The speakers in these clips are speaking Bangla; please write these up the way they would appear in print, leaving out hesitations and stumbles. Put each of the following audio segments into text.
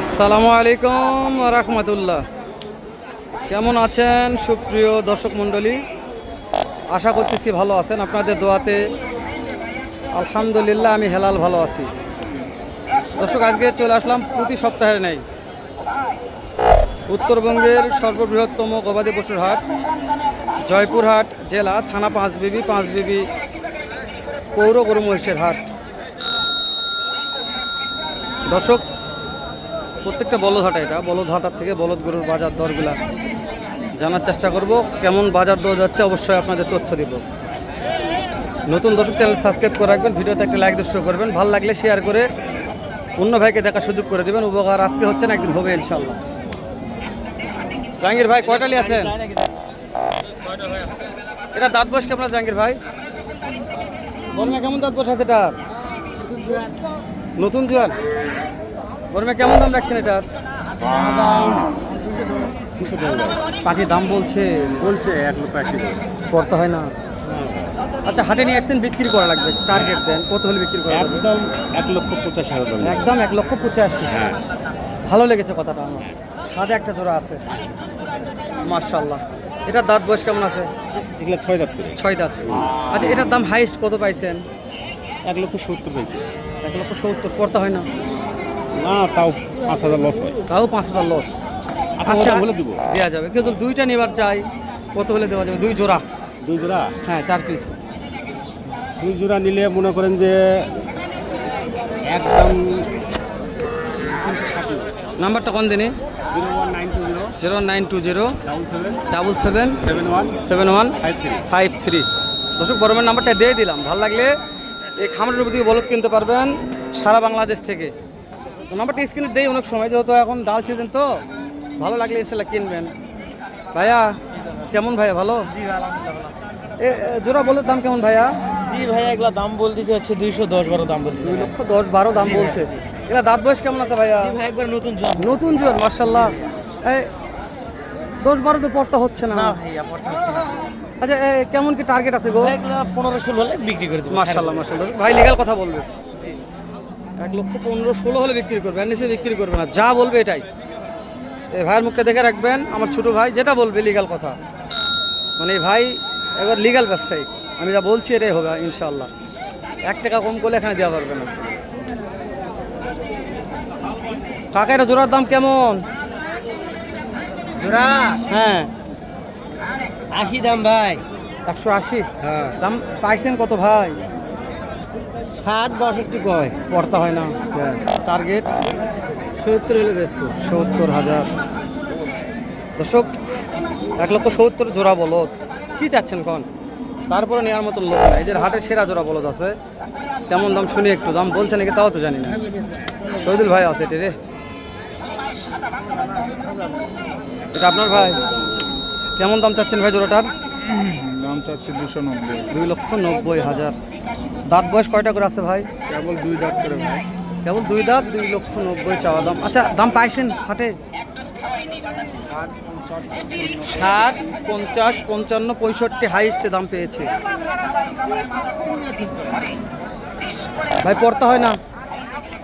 আসসালামু আলাইকুম রাহমাতুল্লাহ। কেমন আছেন সুপ্রিয় দর্শক মণ্ডলী? আশা করতেছি ভালো আছেন। আপনাদের দোয়াতে আলহামদুলিল্লাহ আমি হেলাল ভালো আছি। দর্শক, আজকে চলে আসলাম প্রতি সপ্তাহের নেই উত্তরবঙ্গের সর্ববৃহত্তম গবাদি পশুর হাট, জয়পুরহাট জেলা, থানা পাঁচবিবি পৌর গরু মহিষের হাট। দর্শক, প্রত্যেকটা বলদ হাটা, এটা বলদ হাটার থেকে বলদ গরুর বাজার দরগুলা জানার চেষ্টা করব। কেমন বাজার দর যাচ্ছে অবশ্যই আপনাদের তথ্য দিব। নতুন দর্শক, চ্যানেল সাবস্ক্রাইব করে রাখবেন, ভিডিওতে একটা লাইক দৃশ্য করবেন, ভালো লাগলে শেয়ার করে অন্য ভাইকে দেখার সুযোগ করে দেবেন। উপকার আজকে হচ্ছে না, একদিন হবে ইনশাল্লাহ। জাহাঙ্গীর ভাই কয়টালি আছেন? এটা দাঁত বয়স কেমন আছে জাহাঙ্গীর ভাই? গরমে কেমন দাঁত বয়স আছে এটার? নতুন জোয়ান। গরমে কেমন দাম রাখছেন এটার? পাটির দাম বলছে 1,80,000 করতে হয় না। আচ্ছা, হাটে নিয়ে আসছেন, বিক্রি করা লাগবে, টার্গেট দেন কত হলে বিক্রি করা যাবে? একদম 1,85,000। একদম 1,85,000। হ্যাঁ, ভালো লেগেছে কথাটা আমার। সাদে একটা জোড়া আছে, মাশাআল্লাহ। এটার দাঁত বয়স কেমন আছে? এগুলো 6 দাঁত করে। 6 দাঁত। আচ্ছা, এটার দাম হাইস্ট কত পাইছেন? 1,70,000 পাইছে। 1,70,000 করতে হয় না? না, তাও 5,000 লস হয়। তাও 5,000 লস। আচ্ছা, বলে দিব, দেওয়া যাবে, কিন্তু দুইটা নেবার চাই, কত হলে দেওয়া যাবে? 2 জোড়া। 2 জোড়া? হ্যাঁ, 4 পিস। 2 জোড়া নিলে মনে করেন যে একদম 360। নাম্বারটা কোন দিনে? 01920 0920 77 71 53। দর্শক, বড়মের নাম্বারটা দিয়ে দিলাম। ভালো লাগলে এই খামারের উপর থেকে বলদ কিনতে পারবেন সারা বাংলাদেশ থেকে। তো নাম্বারটা স্ক্রিনে দেই অনেক সময়, যেহেতু এখন ডাল সিজন, তো ভালো লাগলে ইনশাল্লাহ কিনবেন। ভাইয়া কেমন? ভাইয়া ভালো? জি ভাই, আলহামদুলিল্লাহ ভালো আছি। জোড়া বলদ দাম কেমন ভাইয়া? জি ভাইয়া, এগুলা দাম বলতেছে হচ্ছে 210-12 দাম বলতেছে। 2,10,12 দাম বলছে। এগুলা দাঁত বয়স কেমন আছে ভাইয়া? জি ভাই, একবার নতুন জোয়ান। নতুন জোয়ান, মাশাআল্লাহ। এই 10-12 তো পড়তে হচ্ছে না। না ভাইয়া, পড়তে হচ্ছে না। আচ্ছা, কেমন কি টার্গেট আছে গো? এগুলা 15-16 হলে বিক্রি করে দেব। মাশাআল্লাহ মাশাআল্লাহ। ভাই লিগ্যাল কথা বলবে। 1,15,16 হলে বিক্রি করবে, আর নিচে বিক্রি করবে না, যা বলবে এটাই। এই ভাইয়ের মুখটা দেখে রাখবেন, আমার ছোট ভাই যেটা বলবে লিগ্যাল কথা, মানে এই ভাই এবার লিগ্যাল ব্যবসায়ী। আমি যা বলছি এটাই হবে ইনশাআল্লাহ। 1 টাকা কম করলে এখানে দেওয়া পারবে না। কাকা, এটা জোড়ার দাম কেমন? জোড়া হ্যাঁ, 80 দাম ভাই। 180। হ্যাঁ, দাম পাইছেন কত ভাই? 60-62 কয়। পড়তে হয় না। টার্গেট 70 হলে বেচবো। 70,000। দর্শক, 1,70,000 জোড়া বলদ। কি চাচ্ছেন কোন? তারপরে নেওয়ার মতন লোক নাই। এদের হাটের সেরা জোড়া বলদ আছে। কেমন দাম শুনি একটু। দাম বলছে নাকি তাও তো জানি না। শহীদুল ভাই আছে এটি রে। এটা আপনার ভাই? কেমন দাম চাচ্ছেন ভাই জোড়াটার? দাম চাচ্ছে 290। 2,90,000। দাঁত বয়স কয়টা করে আছে ভাই? কেবল 2 দাঁত করে ভাই। কেবল 2 দাঁত। 2,90,000 চাওয়া দাম। আচ্ছা, দাম পাইছেন হাটে? 60, 50, 55, 65 হাইস্টে দাম পেয়েছে ভাই। পড়তে হয় না।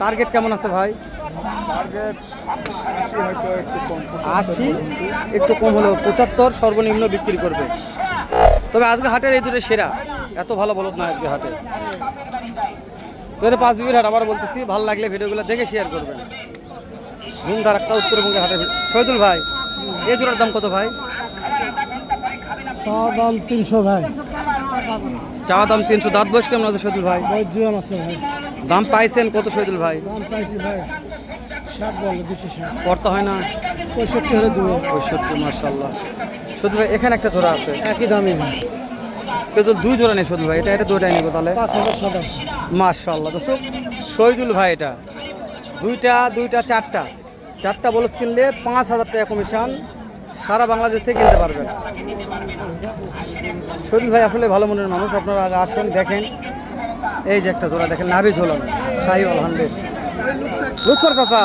টার্গেট কেমন আছে ভাই? টার্গেট 80, হয়তো একটু কম। 80 একটু কম হলেও 75 সর্বনিম্ন বিক্রি করবে। তবে আজকে হাটের এই দুটো সেরা, এত ভালো বলদ না আজকে হাটে। তো এটা 5 বিবির হাট, আবার বলতেছি, ভালো লাগলে ভিডিওগুলো দেখে শেয়ার করবেন। ধুমধার একটা উত্তরবঙ্গের হাটের। শহীদুল ভাই, এই জোড়ার দাম কত ভাই? চাওয়া দাম 300 ভাই। চাওয়া দাম 300। দাঁত বয়স কেমন আছে শহীদুল ভাই? জোয়ান আছে ভাই। দাম পাইছেন কত শহীদুল ভাই? দাম পাইছি ভাই 60 বলে 260। করতে হয় না? 65 হলে দেবো। 65, মাশাআল্লাহ। শহীদুল ভাই, এখানে একটা জোড়া আছে, একই দামই ভাই। কিন্তু 2 জোড়া নেই শহীদুল ভাই। এটা দুইটাই নিব তাহলে। 5,000 আছে। মাশাআল্লাহ। দর্শক, শহীদুল ভাই এটা দুইটা চারটা বলদ কিনলে 5,000 টাকা কমিশন সারা বাংলাদেশ থেকে কিনতে পারবেন। শহীদুল ভাই আসলে ভালো মনের মানুষ। আপনারা আগে আসেন, দেখেন। এই যে একটা জোড়া দেখেন, নাভি ঝোলান, শাহিওয়াল 100। লুৎফর চাচা,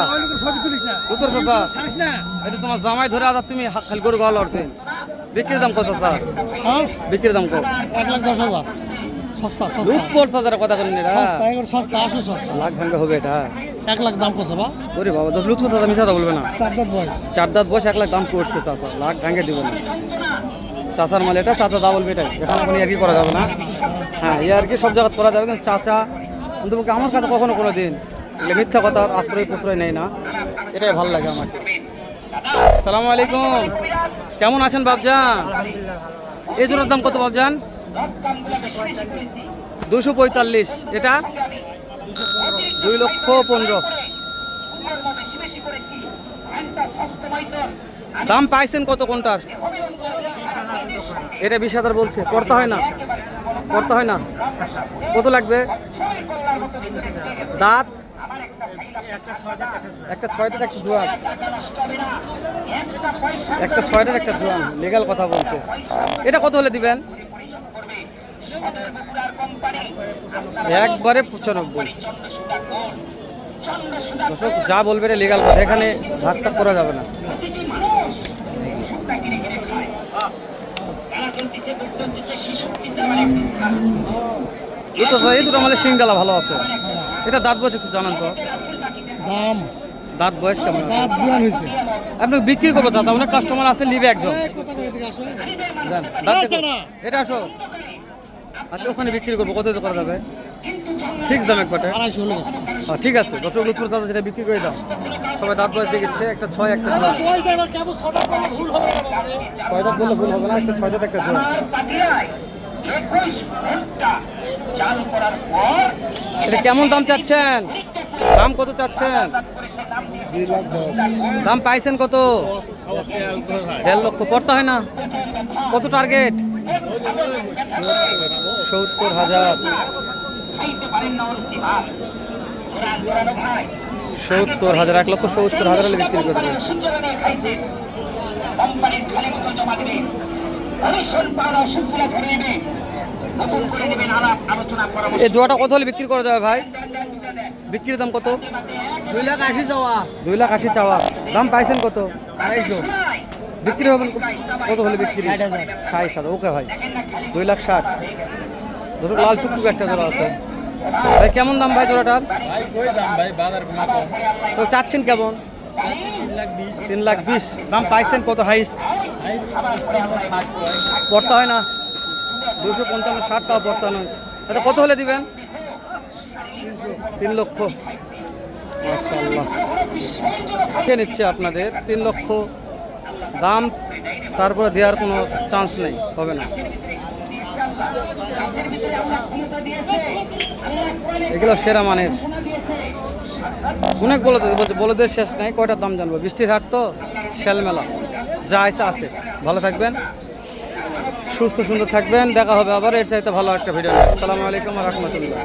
লুৎফর চাচা, এই তো তোমার জামাই ধরে আদার, তুমি খালি গরু গাওয়া লড়ছেন। বিক্রির দাম কত চাচা? বিক্রির দাম কত? 1,10,000। সস্তা লুৎফর চাচার কথা বলেন এটা সস্তা আসো সস্তা লাখ ভাঙ্গা হবে এটা 1 লাখ দাম কত বা ওরে বাবা তো লুৎফর চাচা মিশা বলবে না 4 দাঁত বয়স 4 দাঁত বয়স 1 লাখ দাম করছে চাচা লাখ ভাঙ্গে দিব না চাচার মাল এটা চাচা দা বলবে এটাই এখানে কোনো আর কি করা যাবে না হ্যাঁ এই আর কি সব জায়গায় করা যাবে কিন্তু চাচা কিন্তু আমার কাছে কখনো কোনো দিন এগুলো মিথ্যা কথার আশ্রয় প্রশ্রয় নেই না এটাই ভালো লাগে আমার সালামু আলাইকুম কেমন আছেন বাবজান এই জোড়ার দাম কত বাবজান 245 এটা 2,15,000 দাম পাইছেন কত কোনটার এটা 20,000 বলছে করতে হয় না কত লাগবে দাঁত একটা 6টার একটা জোয়ান একটা 6টার একটা জোয়ান লিগ্যাল কথা বলছে এটা কত হলে দিবেন একবারে 95 দর্শক যা বলবে এটা লিগ্যাল কথা এখানে ভাগসাপ করা যাবে না এই দুটো আমাদের সিংগালা ভালো আছে এটা দাঁত বয়স একটু জানান তো দাম দাঁত বয়স কেমন আছে দাঁত জোয়ান হয়েছে আপনাকে বিক্রি করবো দাদা অনেক কাস্টমার আছে লিবে একজন কত করে দিকে আসো যান, দাঁত আছে দেখো। না। এটা আসো আচ্ছা ওখানে বিক্রি করবো কত করা যাবে ফিক্স দাম একবারে 250 হলো গেছে ঠিক আছে দর্শক লুৎফর চাচা সেটা বিক্রি করে দাও সবাই দাঁত বয়স দেখেছে একটা 6 একটা 2 বয়স দেবা কেবল 6 দাঁত বলে ভুল হবে না 6 দাঁত বললে ভুল হবে না একটা 6 দাঁত একটা 2 এটা কেমন দাম চাচ্ছেন দাম কত চাচ্ছেন 2 লাখ 10 দাম পাইছেন কত 1.5 লক্ষ পড়তে হয় না কত টার্গেট 70,000 70,000 1,70,000 হলে বিক্রি করবে এই জোয়াটা কত হলে বিক্রি করা যাবে ভাই বিক্রির দাম কত 2,80,000 যাওয়া 2,80,000 চাওয়া দাম পাইছেন কত 250 বিক্রি হবেন কত হলে বিক্রি 60,000 60,000 ওকে ভাই 2,60,000 দর্শক লাল টুকটুক একটা জোড়া আছে ভাই কেমন দাম ভাই জোড়াটার ভাই কই দাম ভাই বাজার না কম তো চাচ্ছেন কেমন 3,20,000 দাম পাইছেন কত হাইস্ট ভাই 60 পড়তে হয় না 255-60 টাকা পড়তে নয় আচ্ছা কত হলে দিবেন 3 লক্ষ মাশাআল্লাহ কে নিচ্ছে আপনাদের 3 লক্ষ দাম তারপরে দেওয়ার কোনো চান্স নেই হবে না এগুলো সেরা মানের অনেক বলছে বলদের শেষ নাই কয়টার দাম জানবো বৃষ্টির হাট তো শেল মেলা যা আছে ভালো থাকবেন সুস্থ সুন্দর থাকবেন দেখা হবে আবার এর চাইতে ভালো একটা ভিডিও আসসালামু আলাইকুম ওয়া রাহমাতুল্লাহ